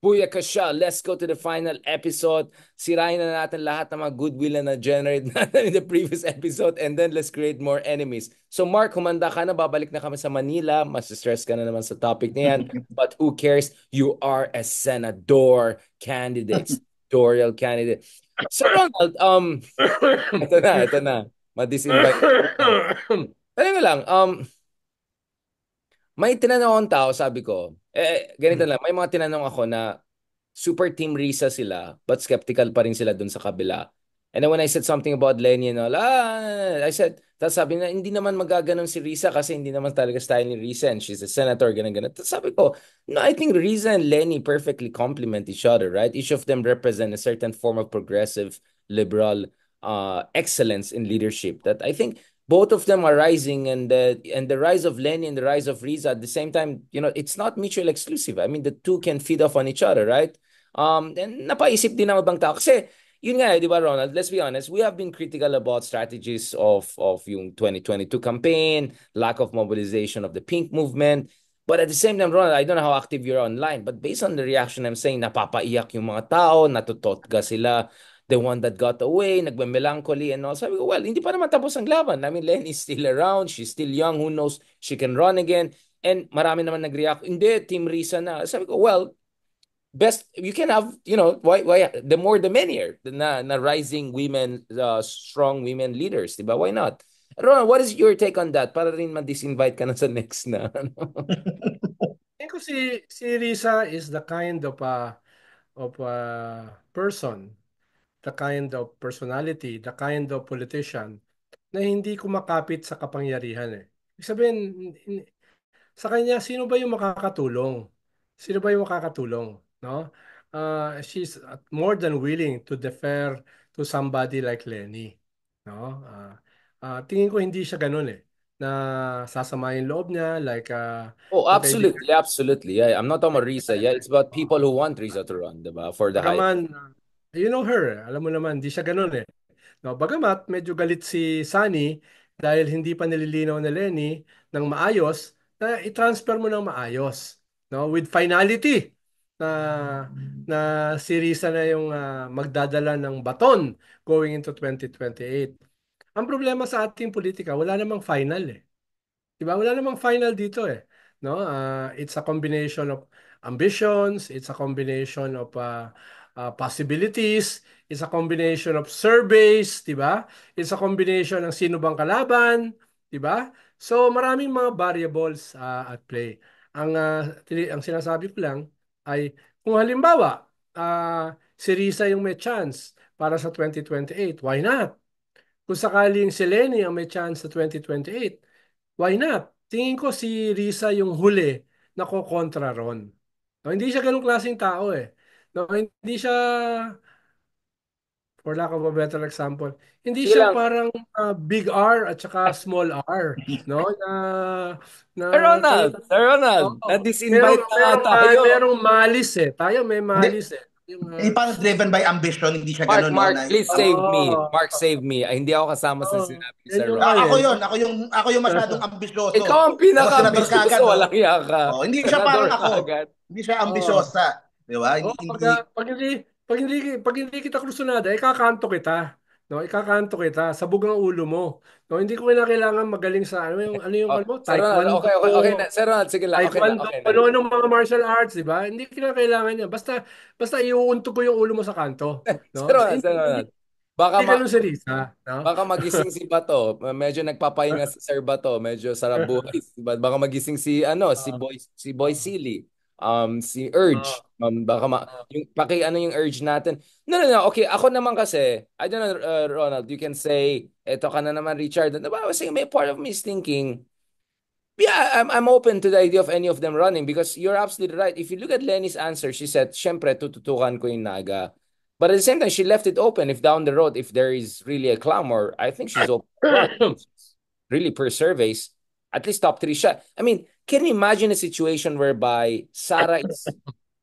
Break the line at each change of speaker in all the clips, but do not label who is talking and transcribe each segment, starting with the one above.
Booyakasha, let's go to the final episode. Sirain na natin lahat ng mga goodwill na na-generate natin in the previous episode and then let's create more enemies. So Mark, humanda ka na, babalik na kami sa Manila. Mas-stress ka na naman sa topic na yan. But who cares? You are a senador candidate, senatorial candidate. So Ronald, ito na. Ma-disinvite. Tanong lang, may tinanong akong tao, sabi ko, ganito lang, may mga tinanong ako na super team Risa sila, but skeptical pa rin sila dun sa kabila. And then when I said something about Lenny and all, I said, tapos sabi na, hindi naman magaganon si Risa kasi hindi naman talaga style ni Risa and she's a senator, ganun. Tapos sabi ko, no, I think Risa and Lenny perfectly complement each other, right? Each of them represent a certain form of progressive, liberal excellence in leadership that I think both of them are rising and the rise of Lenny and the rise of Riza at the same time, it's not mutually exclusive. I mean, the two can feed off on each other, right? And napaisip din ng ibang tao kasi yun nga, di ba, Ronald? Let's be honest, we have been critical about strategies of yung 2022 campaign, lack of mobilization of the pink movement. But at the same time, Ronald, I don't know how active you're online, but based on the reaction I'm saying, napapaiyak yung mga tao, natutotga sila, the one that got away, nagme-melancholy and all. Sabi ko, well, hindi pa naman tapos ang laban. I mean, Lenny's still around, she's still young, who knows, she can run again. And marami naman nag-react, hindi, Team Risa na. Sabi ko, well, best you can have, why the more the merrier na rising women, strong women leaders, diba? Why not? Ron, what is your take on that? Para rin ma-disinvite ka na sa next na.
Tingin ko si Risa is the kind of person, the kind of personality, the kind of politician na hindi kumakapit sa kapangyarihan eh. Ibig sabihin, sa kanya, sino ba yung makakatulong? Sino ba yung makakatulong? No? She's more than willing to defer to somebody like Lenny. No? Tingin ko hindi siya ganun eh. Na sasama yung loob niya like
Oh,
yung kaibigan.
absolutely, absolutely. Yeah, I'm not talking about Risa. Yeah, it's about people who want Risa to run, diba? For the high.
Bagaman, you know her, alam mo naman, hindi siya ganun eh. No, bagamat medyo galit si Sunny dahil hindi pa nililinaw na Lenny ng maayos, na i-transfer mo ng maayos. No, with finality na na si Risa na yung magdadala ng baton going into 2028. Ang problema sa ating politika, wala namang final eh. Diba? Wala namang final dito eh. No? It's a combination of ambitions, it's a combination of possibilities, it's a combination of surveys, diba? It's a combination ng sino bang kalaban, diba? So maraming mga variables at play. Ang sinasabi ko lang ay kung halimbawa si Risa yung may chance para sa 2028, why not? Kung sakaling si Lenny ang may chance sa 2028, why not? Tingin ko si Risa yung huli na kokontra ron. No, hindi siya ganung klaseng tao eh. No, hindi siya, for lack of a better example, hindi
Sige
siya
lang.
parang big R at saka small R. No? Na
Ronald,
talagang,
Sir Ronald,
oo.
na-disinvite na nga tayo.
Merong malis eh. Tayo may
Hindi,
malis eh. Yung,
parang driven by ambition, hindi siya
Mark,
ganun, no?
Mark, please save me. Mark, save me. Ay, hindi ako kasama sa sinabi ni
yan
Sir
yung
Ron.
Ako
ngayon.
yun, ako yung masyadong
Ikaw
ambisyoso.
ang
Diba, senador ka
pinaka-ambisyoso,
agad, no?
walang iya ka.
Oh, hindi siya
Senador
parang
ka
ako.
agad.
Hindi siya
Oo.
ambisyosa. Di ba?
Oh,
Hindi, hindi.
pag hindi kita krusunada, ikakanto kita. No, ikakanto kita, sabog ang ulo mo. No, hindi ko kailangan magaling sa
Oh,
ano mo,
Sir Ronald,
taekwondo,
okay, okay, okay na. Sir Ronald, sige lang, okay na,
taekwondo,
okay na.
ano mga martial arts, di ba? Hindi kailangan niya. Basta iuuntog ko yung ulo mo sa kanto,
Sir
no?
Ronald,
Hindi,
Sir
hindi,
Ronald. Baka
hindi
ma
ganun si Risa, no?
baka magising si Bato. Medyo nagpapahinga si Sir Bato. Medyo sarap buhay. Baka magising si Boy Silly. Si Urge. Yung yung urge natin. No, no, no. Okay, ako naman kasi, I don't know, Ronald, you can say, eto ka na naman, Richard. Diba? I was saying, may part of me is thinking, yeah, I'm open to the idea of any of them running because you're absolutely right. If you look at Lenny's answer, she said, syempre, tututukan ko yung Naga. But at the same time, she left it open. If down the road, if there is really a clamor, I think she's open to run. Really, per surveys, at least top three shot. I mean, can you imagine a situation whereby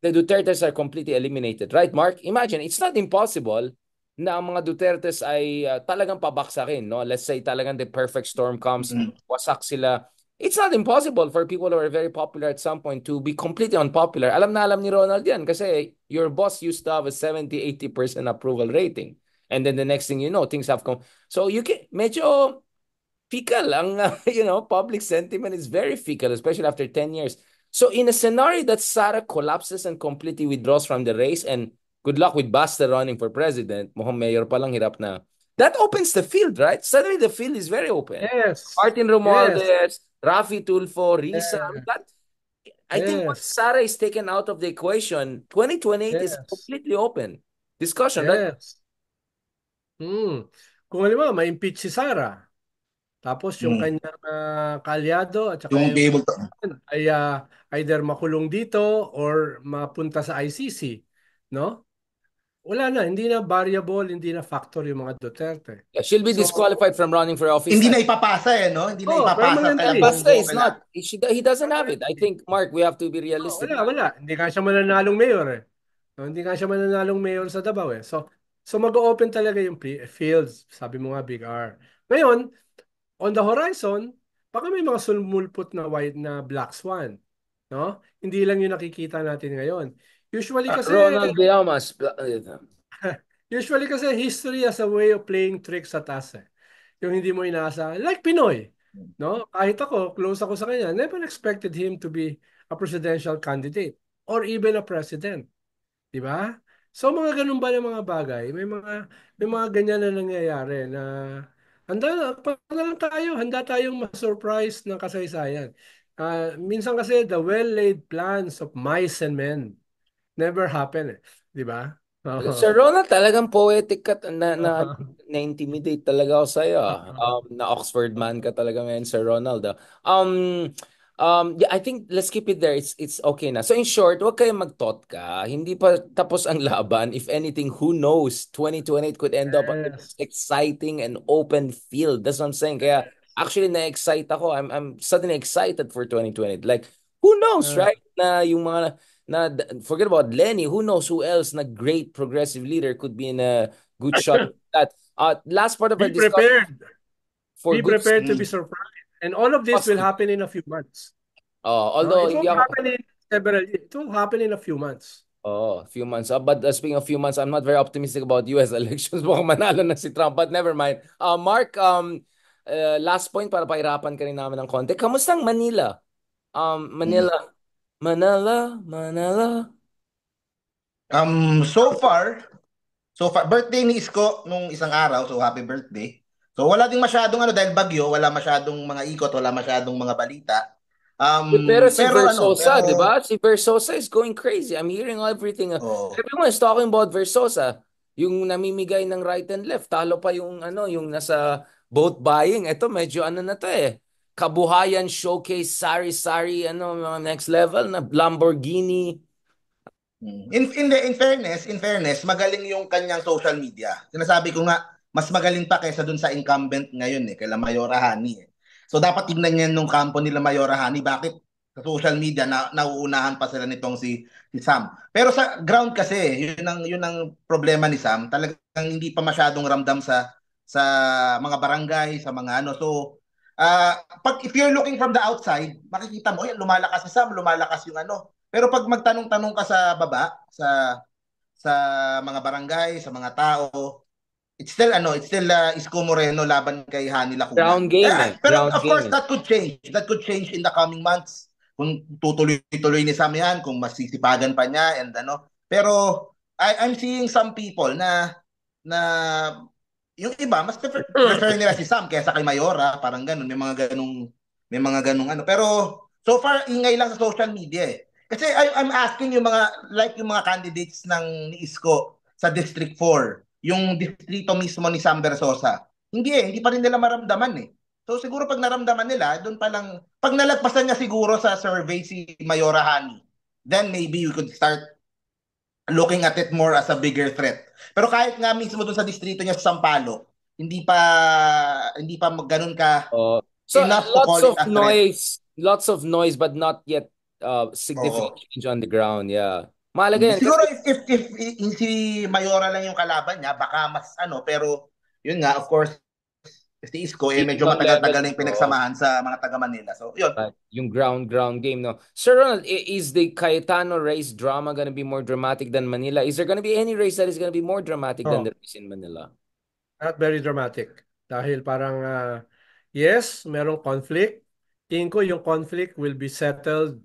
the Dutertes are completely eliminated, right, Mark? Imagine, it's not impossible na ang mga Dutertes ay talagang pabaksakin, no? Let's say talagang the perfect storm comes,
Mm.
wasak sila. it's not impossible for people who are very popular at some point to be completely unpopular. Alam na alam ni Ronald yan kasi your boss used to have a 70-80% approval rating. And then the next thing you know, things have come. So you can, medyo fickle ang, public sentiment is very fickle, especially after 10 years. So in a scenario that Sara collapses and completely withdraws from the race, and good luck with Basta running for president, mukhang mayor pa lang hirap na. That opens the field, right? Suddenly the field is very open.
Yes.
Martin
Yes.
Romualdez, Rafi Tulfo, Risa.
Yes.
That, I think once
Yes.
Sara is taken out of the equation, 2028 is
Yes.
completely open. Discussion, right?
Yes. Kung halimbawa, ma-impeach si Sara, tapos yung kanyang kaalyado at
You
saka
won't be
yung
able to.
ay either makulong dito or mapunta sa ICC, no? Wala na, hindi na variable, hindi na factor yung mga Duterte.
Yeah, she'll be
So,
disqualified from running for office.
Hindi na ipapasa no? Hindi na ipapasa kay
permanently.
Basta
Bongbong
is not. He doesn't have it. I think, Mark, we have to be realistic.
Wala. Hindi nga siya mananalong mayor eh. No, hindi nga siya mananalong mayor sa Davao eh. So mag-open talaga yung fields. Sabi mo nga, Big R. Ngayon, on the horizon, baka may mga sumulpot na white na black swan. No? Hindi lang yung nakikita natin ngayon. Usually kasi
Ronald Villamas.
usually kasi history has a way of playing tricks sa taas eh. Yung hindi mo inaasahan. Like Pinoy. No? Kahit ako, close ako sa kanya, never expected him to be a presidential candidate or even a president. Di ba? So mga ganun ba ng mga bagay? May mga ganyan na nangyayari na handa tayong ma-surprise ng kasaysayan. Minsan kasi the well-laid plans of mice and men never happen eh. Di ba?
Sir Ronald, talagang poetic ka. Na-intimidate talaga ako sa'yo. Na Oxford man ka talaga ngayon, Sir Ronald. Yeah, I think let's keep it there. It's okay na. So in short, wag kayong mag-thought ka. Hindi pa tapos ang laban. If anything, who knows? 2028 could end up on the
Yes.
most exciting and open field. That's what I'm saying. Kaya actually na-excite ako. I'm suddenly excited for 2020. Like, who knows, right? Na yung mga forget about Lenny. Who knows who else na great progressive leader could be in a good shot at that. Last part of our
Be
discussion
prepared.
for
Be
good.
prepared to be surprised. And all of this will happen in a few months.
Although
It
hindi
won't
ako.
happen in several years. It will happen in a few months.
A few months. But speaking of few months, I'm not very optimistic about US elections. Mukhang manalo na si Trump, but never mind. Mark, last point para pahirapan ka rin namin ng konti. Kamusta ang Manila? Manila.
So far, birthday ni Isko nung isang araw, so happy birthday. So wala ding masyadong dahil bagyo, wala masyadong mga ikot, wala masyadong mga balita.
Pero si
pero
Versosa, di ba? Si Versosa is going crazy. I'm hearing everything. Everyone is talking about Versosa. Yung namimigay ng right and left. Talo pa yung yung nasa boat buying. Ito medyo na to eh. Kabuhayan showcase, sari-sari, mga next level na Lamborghini.
In fairness, magaling yung kanyang social media. Sinasabi ko nga, mas magaling pa kaysa dun sa incumbent ngayon kaila Mayora Hani. So dapat tignan niya nung kampo nila Mayora Hani, bakit sa social media nauunahan pa sila nitong si Sam. Pero sa ground kasi, yun ang problema ni Sam. Talagang hindi pa masyadong ramdam sa mga barangay, sa mga So if you're looking from the outside, makikita mo lumalakas si Sam, lumalakas yung Pero pag magtanong-tanong ka sa baba, sa mga barangay, sa mga tao, it's still Isko Moreno laban kay Hani Lacuna.
Ground game
Pero of course that could change. That could change in the coming months. Kung tutuloy-tuloy ni Sam yan, kung masisipagan pa niya and Pero I'm seeing some people na yung iba mas prefer nila si Sam kaysa kay Mayora, parang ganun, may mga ganung Pero so far ingay lang sa social media Kasi I'm asking yung mga candidates ni Isko sa District 4, yung distrito mismo ni Sam Versosa. Hindi pa rin nila maramdaman So siguro pag naramdaman nila, doon pa lang, pag nalagpasan niya siguro sa survey si Mayora Hani, then maybe we could start looking at it more as a bigger threat. Pero kahit nga mismo doon sa distrito niya sa Sampaloc, hindi pa ganun ka
so
enough to call it a threat.
Lots of noise but not yet significant change on the ground. Yeah. Mahalaga yan.
Siguro if si Mayora lang yung kalaban niya, baka mas pero yun nga, of course, Si Isko, medyo
Ibang level
matagal-tagal na yung
ito.
pinagsamahan sa mga taga Manila. So, yun.
Yung ground game, no? Sir Ronald, is the Cayetano race drama gonna be more dramatic than Manila? Is there gonna be any race that is gonna be more dramatic than the
No,
race in Manila?
not very dramatic. Dahil parang, yes, merong conflict. Tingin ko yung conflict will be settled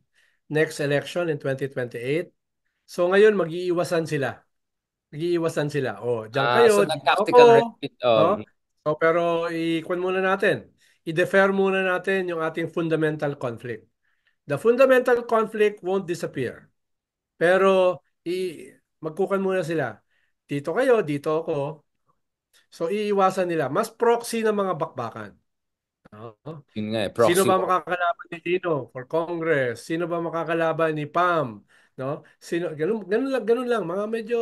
next election in 2028. So ngayon, mag-iiwasan sila. Mag-iiwasan sila. O, diyan
So
kayo, dito ako.
nag-tactical race.
No? So, pero ikwan muna natin. I-defer muna natin yung ating fundamental conflict. The fundamental conflict won't disappear. Pero magkukan muna sila. Dito kayo, dito ako. So iiwasan nila. Mas proxy ng mga bakbakan. No?
Yun nga
Sino
proxy
ba
war.
makakalaban ni Dino for Congress? Sino ba makakalaban ni Pam? No? Ganun lang. Mga medyo,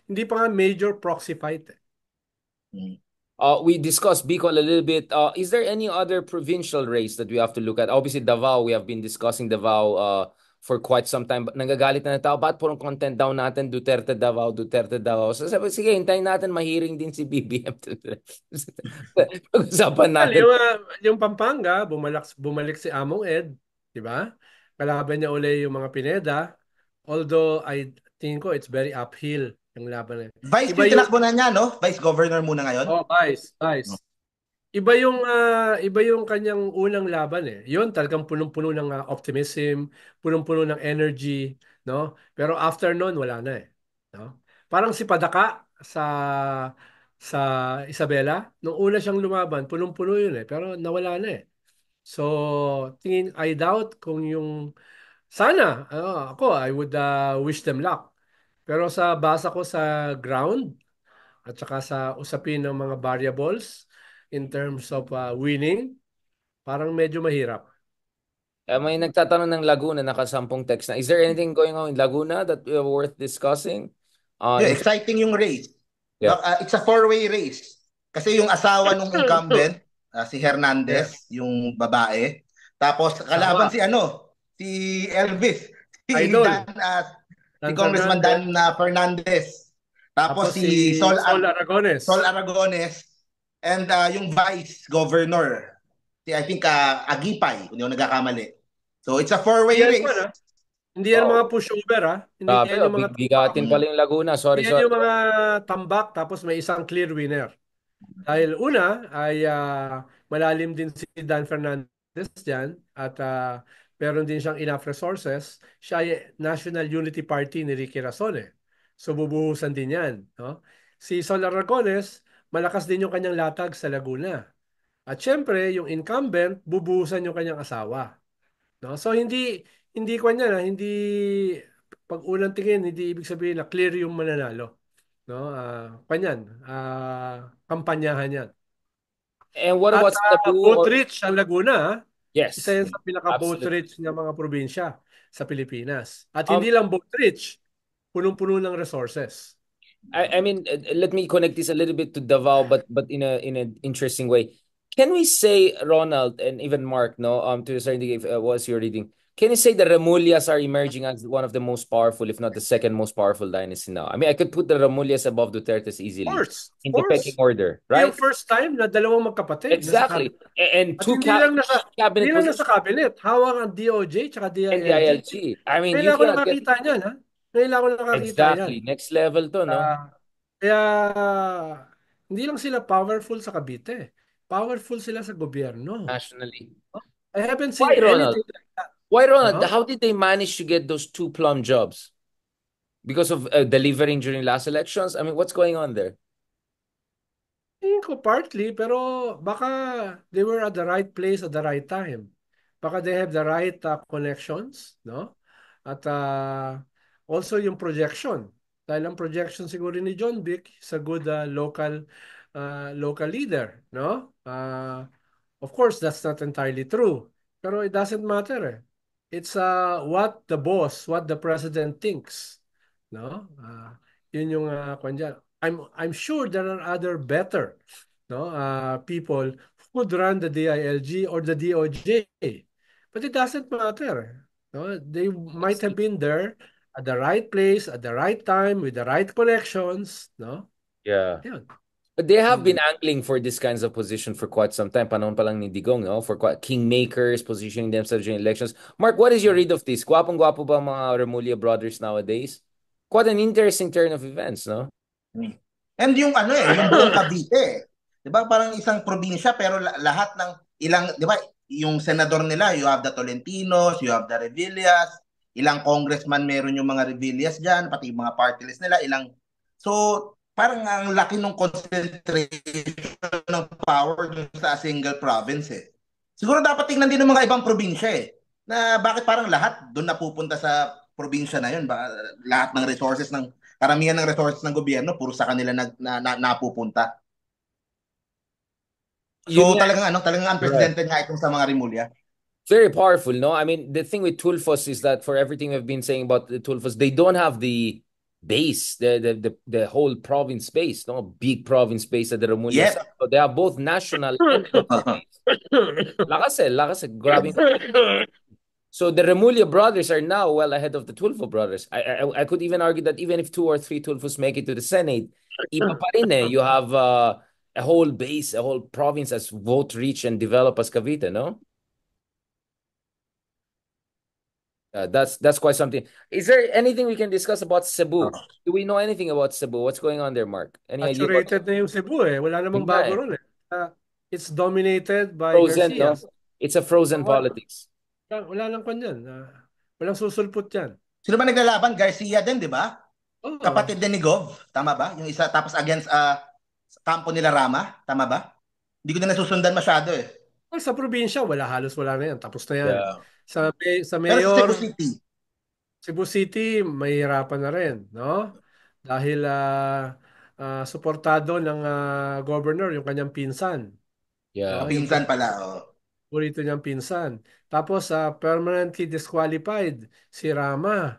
hindi pa nga major proxy fight.
Mm.
We discussed Bicol a little bit. Is there any other provincial race that we have to look at? Obviously, Davao, we have been discussing Davao for quite some time. Nagagalit na tao, ba't purong content daw natin, Duterte Davao, Duterte Davao. So sabi, sige, hintayin natin, mahiring din si BBM. Pag-usapan
Well,
natin.
yung Pampanga, bumalik si Among Ed, di ba? Kalaban niya uli yung mga Pineda. Although, I tingin ko it's very uphill yung laban niya.
Vice
Iba
yung
yung,
tinakbo na niya, no? Vice Governor muna ngayon.
vice. Iba yung kanyang unang laban eh. Yun, talagang punong-puno ng optimism, punong-puno ng energy, no? Pero after noon, wala na eh. No? Parang si Padaka sa Isabela, nung una siyang lumaban, punong-puno yun eh. Pero nawala na eh. So, I doubt kung yung, sana, ako, I would wish them luck. Pero sa basa ko sa ground, at saka sa usapin ng mga variables in terms of winning, parang medyo mahirap.
May nagtatanong ng Laguna, nakasampung text na. Is there anything going on in Laguna that worth discussing?
Yeah, exciting yung race.
Yeah.
It's a four-way race. Kasi yung asawa nung incumbent, si
Yeah.
Hernandez, yung babae. Tapos kalaban
Sama.
si Elvis, si
Idol.
Dan, si
Dan
Congressman
Fernandez.
Dan Fernandez. Tapos
Tapos si Sol Aragones.
Sol Aragones. And yung Vice Governor, I think Agipay, kung hindi ako nagkakamali. So it's a four-way
Yan
race.
man, hindi yan mga pushover Hindi
Grabe,
yan yung mga tambak.
bigatin pala yung Laguna. Sorry,
Hindi yan
sorry.
yung mga tambak tapos may isang clear winner. Dahil una ay malalim din si Dan Fernandez dyan at meron din siyang enough resources. Siya ay National Unity Party ni Ricky Razon. So bubuhusan din yan. No? Si Sol Aragones, malakas din yung kanyang latag sa Laguna. At syempre, yung incumbent, bubuhusan yung kanyang asawa. No? So hindi kanya hindi pag unang tingin, hindi ibig sabihin na clear yung mananalo. No? Kanyan, kampanyahan yan.
And what
At
about Cebu?
vote rich ang Laguna. Isa
Yes,
yan sa pinaka-vote
absolutely.
rich ng mga probinsya sa Pilipinas. At
Um,
hindi lang vote rich, punong-puno ng resources.
I mean, let me connect this a little bit to Davao, but in an interesting way. Can we say, Ronald and even Mark, no, to a certain degree, was your reading? Can you say the Remulias are emerging as one of the most powerful, if not the second most powerful dynasty now? I mean, I could put the Remulias above Duterte's easily
Of
in the pecking
course.
order,
Yung
right?
first time na dalawang magkapatid nasa
Exactly.
cabinet.
And
At
two cabinet
hindi lang nasa
positions
cabinet. Hawak ang DOJ tsaka
and the
DILG.
ILG. I mean,
Ngayon
you
ako
cannot get
nakakita niyan, ha? Ngayon ako nakakita yan.
exactly next level to, no?
Kaya hindi lang sila powerful sa Cavite. Powerful sila sa gobyerno.
Nationally.
I haven't
Why,
seen
Ronald?
anything like that.
Why, Ronald?
No?
How did they manage to get those two plum jobs? Because of delivering during last elections? I mean, what's going on there?
Tingin ko partly, pero baka they were at the right place at the right time. Baka they have the right connections, no? At also yung projection. Dahil ang projection siguro ni John Vic is a good local leader, no? Of course, that's not entirely true. Pero it doesn't matter. It's what the boss, what the president thinks, no? Yun yung kanya. I'm sure there are other better, no, people who could run the DILG or the DOJ. But it doesn't matter. No? They might have been there at the right place, at the right time, with the right connections, no?
Yeah.
Yun.
But they have been angling for this kinds of position for quite some time. Panahon pa lang ni Digong, no? For quite kingmakers, positioning themselves during elections. Mark, what is your read of this? Gwapong-gwapo ba ang mga Remulla brothers nowadays? Quite an interesting turn of events, no?
And yung yung buong Cavite, 'di ba? Parang isang probinsya pero lahat ng ilang, 'di ba? Yung senador nila, you have the Tolentinos, you have the Revillas, ilang congressman meron yung mga Revillas diyan, pati yung mga party list nila, ilang. So, parang ang laki ng concentration ng power dun sa single province eh. Siguro dapat tingnan din ng mga ibang probinsya eh, na bakit parang lahat doon napupunta sa probinsya na yun, ba lahat ng resources ng karamihan ng resources ng gobyerno puro sa kanila napupunta.
Yun
So
nga,
talagang unprecedented nga itong sa mga Rimulya.
very powerful, no? I mean, the thing with Tulfos is that for everything we've been saying about the Tulfos, they don't have the base, the whole province base, no? Big province base at the Remulla.
Yes.
So they have both national and local base. Lakas eh, grabbing. So the Remulla brothers are now well ahead of the Tulfo brothers. I could even argue that even if 2 or 3 Tulfos make it to the Senate, iba pa rin eh. You have a whole base, a whole province as vote rich and developed as Cavite, no? That's quite something. Is there anything we can discuss about Cebu? Do we know anything about Cebu? What's going on there, Mark? Any idea about
Saturated na yung Cebu eh. Wala namang
Yun nga
bago
eh.
ron eh. It's dominated by
Frozen, no?
Garcia.
It's a frozen politics.
Wala lang kwan yan. Walang susulput yan.
Sino ba naglalaban? Garcia din, di ba?
Oo.
Kapatid din ni Gov, tama ba? Yung isa tapos against kampo nila Rama, tama ba? Hindi ko na nasusundan masyado eh.
Sa probinsya, halos wala na yan. Tapos na yan.
Yeah.
Sa
Pero sa
mayor,
Cebu City,
Cebu City, mahihirapan na rin, no? Dahil suportado ng governor yung kanyang pinsan.
Yeah.
No? Yung
pinsan pala. Oh.
paborito niyang pinsan. Tapos permanently disqualified si Rama.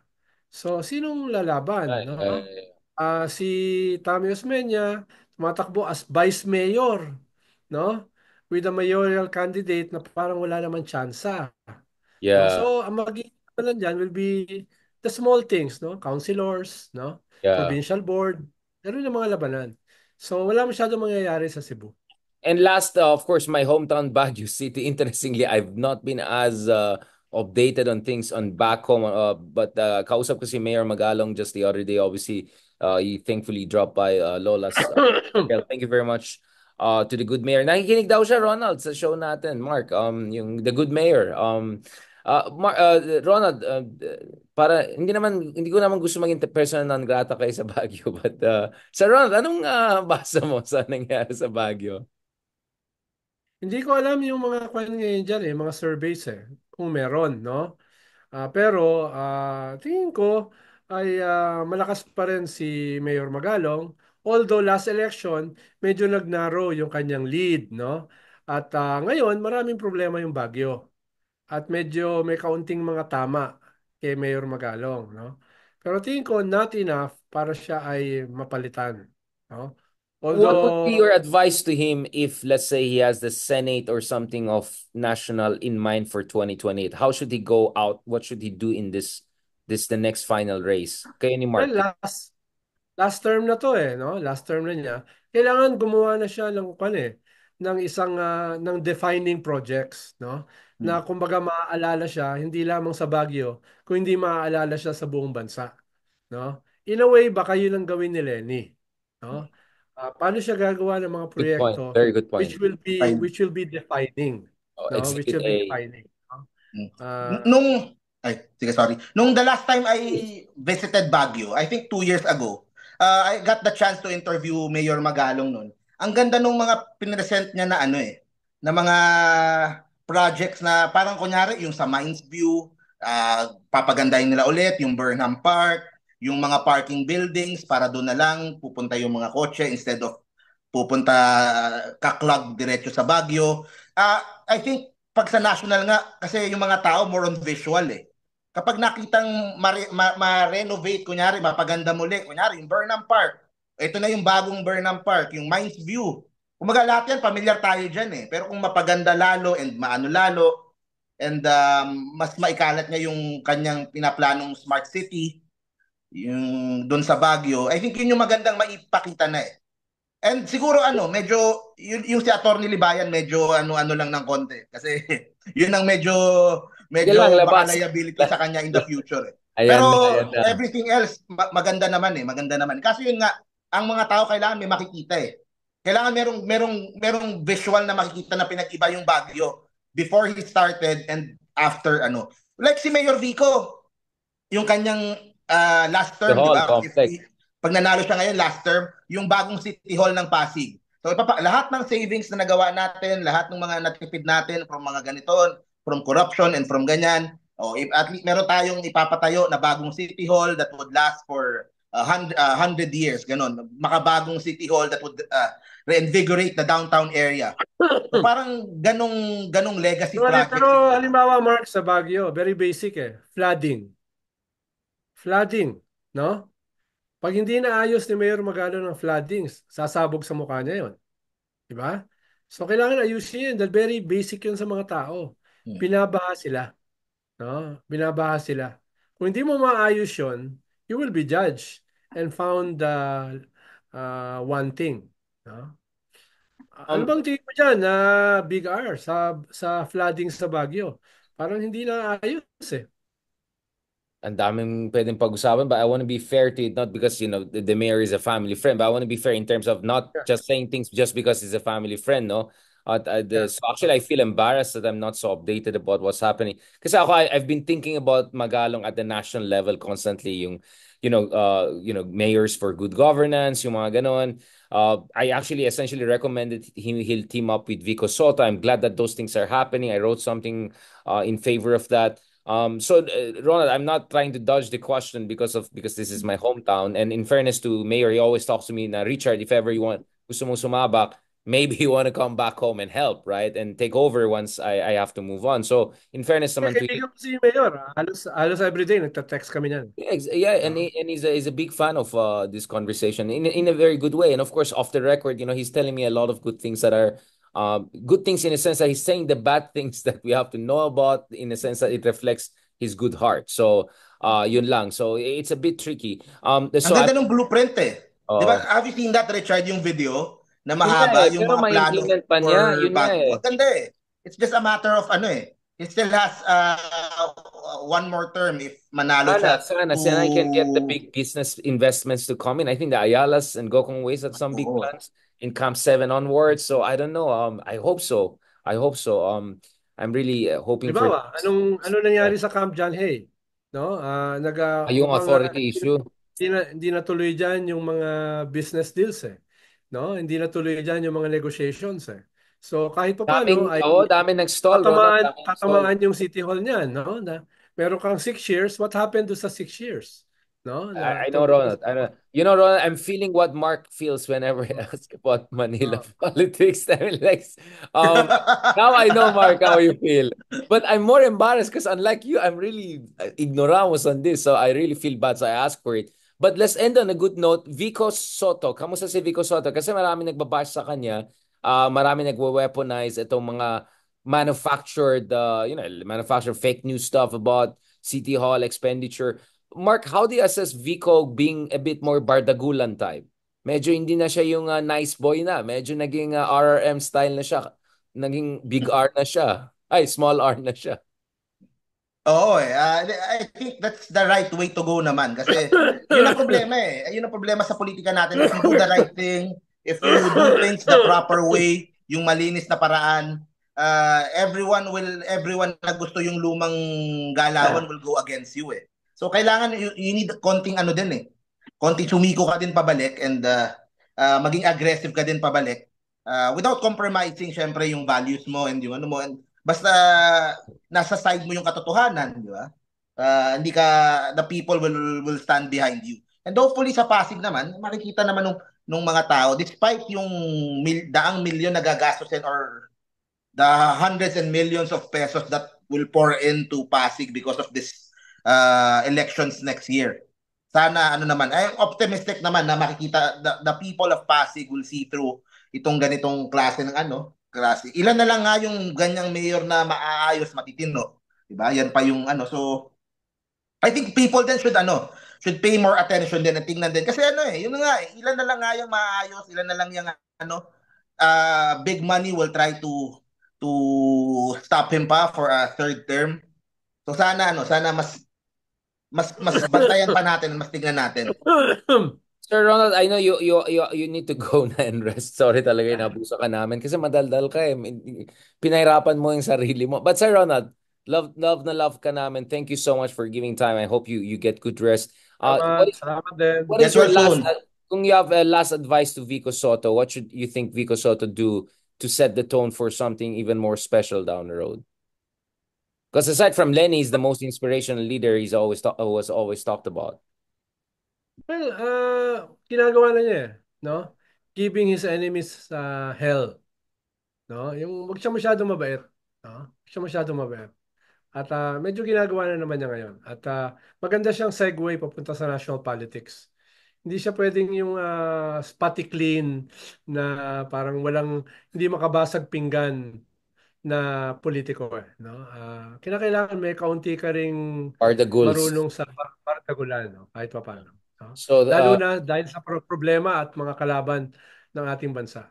So, sinong lalaban, no? Si Tommy Osmeña tumatakbo as vice mayor, no? With a mayoral candidate na parang wala naman tsansa. No?
Yeah.
So, ang magiging dyan will be the small things, no? Councilors, no?
Yeah.
Provincial board. Meron yung mga labanan. So, wala masyadong mangyayari sa Cebu.
And last, of course, my hometown Baguio City. Interestingly, I've not been as updated on things on back home, but kausap ko si Mayor Magalong just the other day. Obviously, he thankfully dropped by Lola's. Thank you very much to the good mayor. Nakikinig daw siya, Ronald, sa show natin, Mark. Yung the good mayor. Ronald, para hindi ko naman gusto maging persona non grata kay sa Baguio, but sa Ronald, anong basa mo sa nangyari sa Baguio?
Hindi ko alam yung mga kwan ngayon dyan mga surveys kung meron, no? Pero tingin ko ay malakas pa rin si Mayor Magalong. Although last election, medyo nag-narrow yung kanyang lead, no? At ngayon, maraming problema yung Baguio. At medyo may kaunting mga tama kay Mayor Magalong, no? Pero tingin ko not enough para siya ay mapalitan, no?
What would be
Although
your advice to him if, let's say, he has the Senate or something of national in mind for 2028? How should he go out? What should he do in the next final race? Kayo ni Mark.
well, last term na to no? Last term na niya. Kailangan gumawa na siya ng isang ng defining projects, no? Na kumbaga maaalala siya hindi lamang sa Baguio, kundi maaalala siya sa buong bansa, no? In a way baka yun ang gawin ni Lenny, no? Paano siya gagawa ng mga
Good point.
proyekto
Very good point.
which will be defining, no? Which will be defining. No?
Sige, sorry. Nung the last time I visited Baguio, I think 2 years ago, I got the chance to interview Mayor Magalong noon. Ang ganda nung mga pinresent niya na na mga projects na parang kunyari yung sa Mines View, papagandahin nila ulit yung Burnham Park, yung mga parking buildings para doon na lang pupunta yung mga kotse instead of pupunta kaklag diretso sa Baguio. I think pag sa national nga, kasi yung mga tao more on visual Kapag nakitang ma-renovate, kunyari, mapaganda muli, kunyari, yung Burnham Park, ito na yung bagong Burnham Park, yung Mines View. Kumaga lahat yan, familiar tayo dyan Pero kung mapaganda lalo and maano lalo, and mas maikalat niya yung kanyang pinaplanong smart city, yung doon sa Baguio, I think yun yung magandang maipakita na And siguro medyo yung si Attorney Libayan medyo ano lang ng konti kasi yun ang medyo
Sige lang,
medyo baka
labas.
liability sa kanya in the future eh. Pero
Ayan na, ayan na.
everything else maganda naman eh, maganda naman. Kasi yun nga, ang mga tao kailangan may makikita eh. Kailangan merong visual na makikita na pinag-iba yung Baguio before he started and after ano. Like si Mayor Vico, yung kanyang last
The
term, di
whole
ba?
complex.
Pag nanalo siya ngayon last term, yung bagong City Hall ng Pasig. So lahat ng savings na nagawa natin, lahat ng mga natipid natin from mga ganito, from corruption and from ganyan, if at least meron tayong ipapatayo na bagong City Hall that would last for 100 years, ganun. Makabagong City Hall that would reinvigorate the downtown area. So parang ganong legacy project
Pero
siguro.
halimbawa, Mark, sa Baguio, very basic flooding. Flooding, no? Pag hindi naayos ni Mayor Magalo ng flooding, sasabog sa mukha niya yon, di ba? So kailangan ayusin yun dahil very basic yun sa mga tao. Binabaha sila, no? Binabaha sila. Kung hindi mo maayos yun, you will be judged and found wanting, no? Ano bang tingin mo dyan na Big R sa flooding sa Baguio? Parang hindi na ayos eh.
Ang daming pwedeng pag-usapan, but I want to be fair to it, not because, the mayor is a family friend, but I want to be fair in terms of not
Yeah.
just saying things just because he's a family friend, no?
Yeah.
So actually, I feel embarrassed that I'm not so updated about what's happening. Kasi I've been thinking about Magalong at the national level constantly, yung, mayors for good governance, yung mga ganon. I actually essentially recommended he'll team up with Vico Soto. I'm glad that those things are happening. I wrote something in favor of that. Ronald, I'm not trying to dodge the question because this is my hometown. And in fairness to Mayor, he always talks to me na, Richard, if ever you gusto mong sumabak, maybe you want to come back home and help, right? And take over once I have to move on. So in fairness naman to him,
Kaibigan ko si Mayor. Halos everyday, nagta-text kami niyan.
yeah, and
No?
he's a big fan of this conversation in a very good way. And of course, off the record, he's telling me a lot of good things that are good things in a sense that he's saying the bad things that we have to know about in a sense that it reflects his good heart. So, yun lang. So it's a bit tricky.
Ang
So
ganda ng blueprint eh. Di ba?
oh,
Have you seen that, Richard, yung video? Na
yun nga
mahaba
eh,
yung
pero
mga plano
ma-implement pa niya.
for
Yun nga eh.
Baguio. Ang ganda eh. It's just a matter of it still has one more term if manalo siya
Sana I can get the big business investments to come in. I think the Ayalas and Gokong Ways had some big
Oo.
plans in Camp 7 onwards. So I don't know. I hope so. I hope so. I'm really hoping for
Halimbawa, ano nangyari sa Camp John Hay? No?
yung
Mukhang
authority issue.
hindi natuloy diyan yung mga business deals eh. No? Hindi natuloy diyan yung mga negotiations eh. So kahit papaano ay
Daming nag-stall, Ronald. Daming nag-stall.
tatamaan yung City Hall niyan, no? Na meron kang 6 years, what happened to sa 6 years? No? Na
I know, Ronald. I know. Ronald, I'm feeling what Mark feels whenever I ask about Manila politics. I mean, like, now I know, Mark, how you feel. But I'm more embarrassed because unlike you, I'm really ignoramus on this. So I really feel bad. So I ask for it. But let's end on a good note. Vico Soto. Kamusta si Vico Soto? Kasi marami nagbabash sa kanya. Marami nagwe-weaponize itong mga manufactured fake news stuff about City Hall expenditure. Mark, how do you assess Vico being a bit more bardagulan type? Medyo hindi na siya yung nice boy na. Medyo naging RRM style na siya. Naging big R na siya. Ay, small R na siya.
Oo eh. I think that's the right way to go naman. Kasi yun ang problema eh. Yun ang problema sa politika natin. If you do the right thing, if you do things the proper way, yung malinis na paraan, everyone na gusto yung lumang galawan will go against you eh. So kailangan you need konting din eh. Konting sumiko ka din pabalik and maging aggressive ka din pabalik without compromising syempre yung values mo and yung mo and basta nasa side mo yung katotohanan, di ba? The people will stand behind you. And hopefully sa Pasig naman, makikita naman nung mga tao despite yung daang milyon na gagastusin or the hundreds and millions of pesos that will pour into Pasig because of this elections next year. Sana naman, I'm optimistic naman na makikita the people of Pasig will see through itong ganitong klase ng klase. Ilan na lang nga yung ganyang mayor na maaayos, matitino. Diba? Yan pa yung So I think people then should should pay more attention din at tingnan din. Kasi ano yun nga, ilan na lang nga yung maayos, ilan na lang yung ano, big money will try to stop him pa for a third term. So sana mas bantayan pa natin, mas tingnan natin.
Sir Ronald, I know you need to go na and rest. Sorry talaga inabuso ka namin kasi madaldal ka eh. Pinahirapan mo yung sarili mo. But Sir Ronald, love ka namin. Thank you so much for giving time. I hope you get good rest.
Salamat, salamat din.
What is
Get
your
well
last
soon.
kung you have a last advice to Vico Soto, what should you think Vico Soto do to set the tone for something even more special down the road? Because aside from Lenny, he's the most inspirational leader was always talked about.
Well, ginagawa na niya no? Giving his enemies hell, no? Yung wag siya masyadong mabait, no? Wag siya masyadong mabait. At medyo ginagawa na naman niya ngayon. At maganda siyang segue papunta sa national politics. Hindi siya pwedeng yung spotty clean na parang hindi makabasag pinggan na politiko no? Kinakailangan may kaunti ka ring
Are the goals.
marunong sa bardagulan, no? Kahit pa paano. No?
So
Lalo na dahil sa problema at mga kalaban ng ating bansa.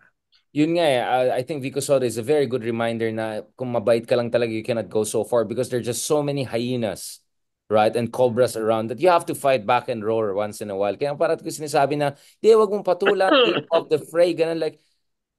yun nga eh, I think Vico Soto is a very good reminder na kung mabait ka lang talaga, you cannot go so far because there's just so many hyenas, right? And cobras around that you have to fight back and roar once in a while. Kaya parang ko sinasabi na, di, wag mong patulan, stay off the fray, ganun like,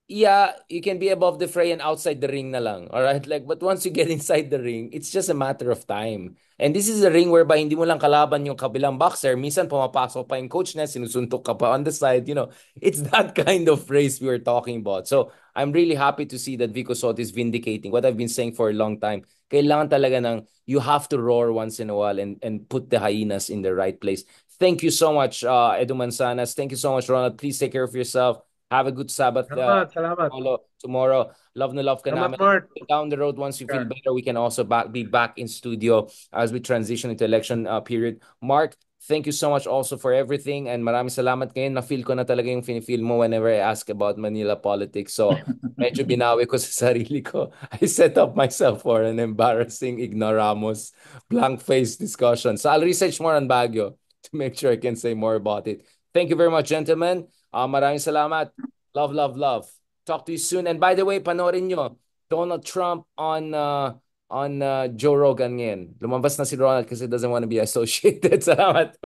yeah, you can be above the fray and outside the ring na lang. All right? Like, but once you get inside the ring, it's just a matter of time. And this is a ring whereby hindi mo lang kalaban yung kabilang boxer. Minsan pumapasok pa yung coach na, sinusuntok ka pa on the side. You know, it's that kind of race we were talking about. So, I'm really happy to see that Vico Soto is vindicating what I've been saying for a long time. Kailangan talaga ng, you have to roar once in a while and put the hyenas in the right place. Thank you so much, Edu Manzanas. Thank you so much, Ronald. Please take care of yourself. Have a good Sabbath
Salamat.
tomorrow. Love na love ka
Salamat,
namin.
Mark.
Down the road, once you feel better, we can also be back in studio as we transition into election period. Mark, thank you so much also for everything. And maraming salamat ngayon. Na-feel ko na talaga yung feel mo whenever I ask about Manila politics. So, medyo binawi ko sa sarili ko. I set up myself for an embarrassing ignoramos blank face discussion. So, I'll research more on Baguio to make sure I can say more about it. Thank you very much, gentlemen. Maraming salamat. Love. Talk to you soon. And by the way, panoorin nyo, Donald Trump on Joe Rogan ngayon. Lumabas na si Ronald kasi doesn't want to be associated. Salamat.